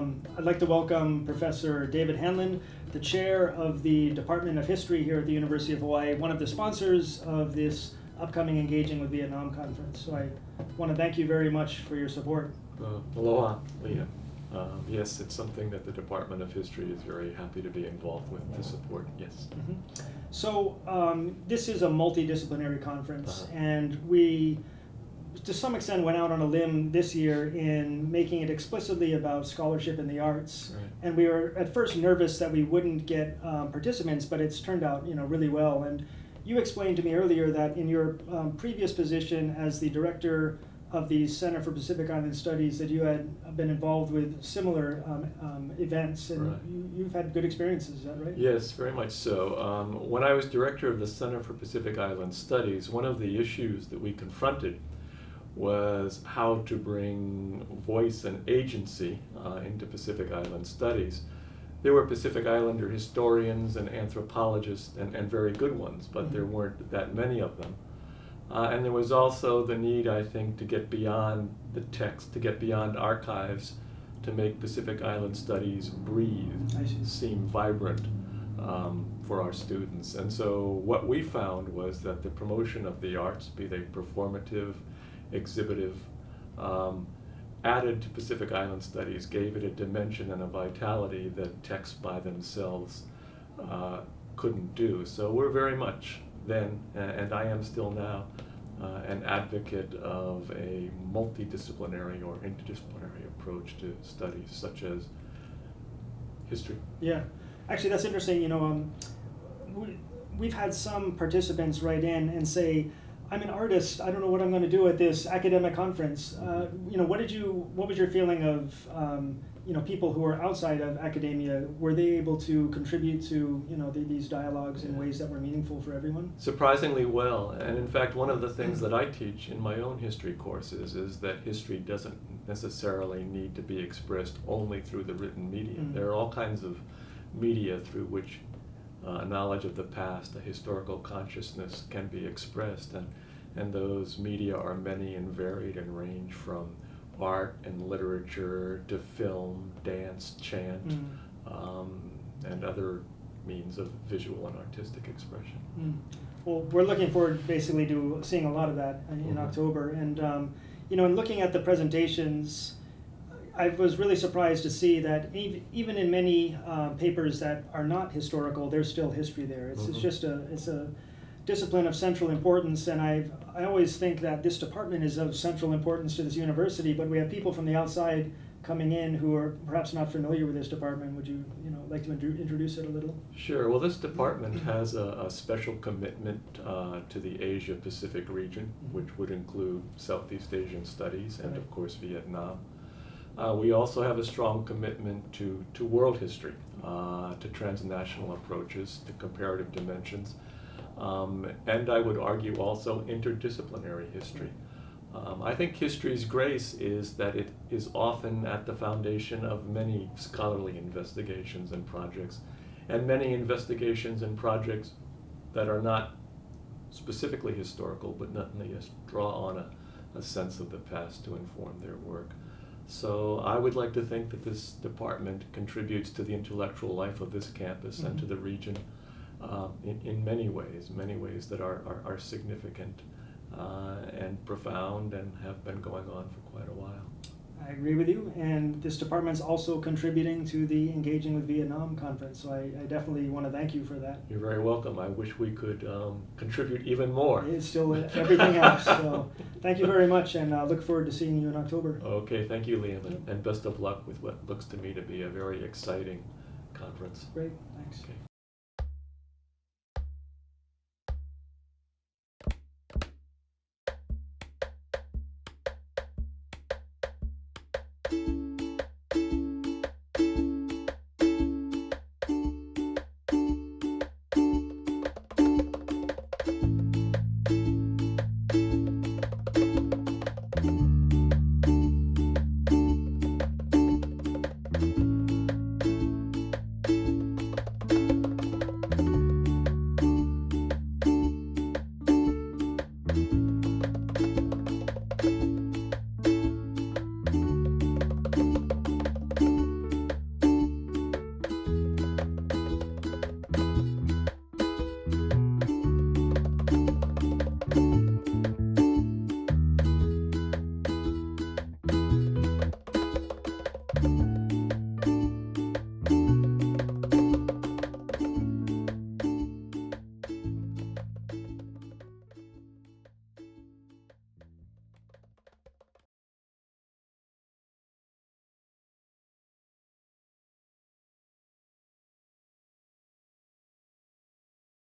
I'd like to welcome Professor David Hanlon, the chair of the Department of History here at the University of Hawaii, one of the sponsors of this upcoming Engaging with Vietnam conference. So I want to thank you very much for your support. Aloha, Liam. Yes, it's something that the Department of History is very happy to be involved with to support, yes. Mm-hmm. So this is a multidisciplinary conference, and we, to some extent, went out on a limb this year in making it explicitly about scholarship in the arts. Right. And we were at first nervous that we wouldn't get participants, but it's turned out, really well. And you explained to me earlier that in your previous position as the director of the Center for Pacific Island Studies, that you had been involved with similar events, and right. you've had good experiences. Is that right? Yes, very much so. When I was director of the Center for Pacific Island Studies, one of the issues that we confronted was how to bring voice and agency into Pacific Island studies. There were Pacific Islander historians and anthropologists, and very good ones, but there weren't that many of them. And there was also the need, I think, to get beyond the text, to get beyond archives, to make Pacific Island studies breathe, seem vibrant for our students. And so what we found was that the promotion of the arts, be they performative, exhibitive, added to Pacific Island studies, gave it a dimension and a vitality that texts by themselves couldn't do. So we're very much then, and I am still now, an advocate of a multidisciplinary or interdisciplinary approach to studies such as history. Yeah, actually that's interesting. We've had some participants write in and say, I'm an artist, I don't know what I'm going to do at this academic conference. What was your feeling of people who are outside of academia? Were they able to contribute to these dialogues in ways that were meaningful for everyone? Surprisingly well, and in fact one of the things that I teach in my own history courses is that history doesn't necessarily need to be expressed only through the written media. There are all kinds of media through which knowledge of the past, a historical consciousness can be expressed, and those media are many and varied and range from art and literature to film, dance, chant, and other means of visual and artistic expression. Well, we're looking forward basically to seeing a lot of that in October, and in looking at the presentations, I was really surprised to see that even in many papers that are not historical, there's still history there. It's just a discipline of central importance, and I always think that this department is of central importance to this university, but we have people from the outside coming in who are perhaps not familiar with this department. Would you like to introduce it a little? Sure. Well, this department has a special commitment to the Asia-Pacific region, which would include Southeast Asian studies and, of course, Vietnam. We also have a strong commitment to world history, to transnational approaches, to comparative dimensions, and I would argue also interdisciplinary history. I think history's grace is that it is often at the foundation of many scholarly investigations and projects, and many investigations and projects that are not specifically historical, but nonetheless draw on a sense of the past to inform their work. So I would like to think that this department contributes to the intellectual life of this campus and to the region in many ways that are significant and profound and have been going on for quite a while. I agree with you, and this department is also contributing to the Engaging with Vietnam conference, so I definitely want to thank you for that. You're very welcome. I wish we could contribute even more. It's still everything else, so thank you very much, and I look forward to seeing you in October. Okay, thank you, Liam, and best of luck with what looks to me to be a very exciting conference. Great, thanks. Okay.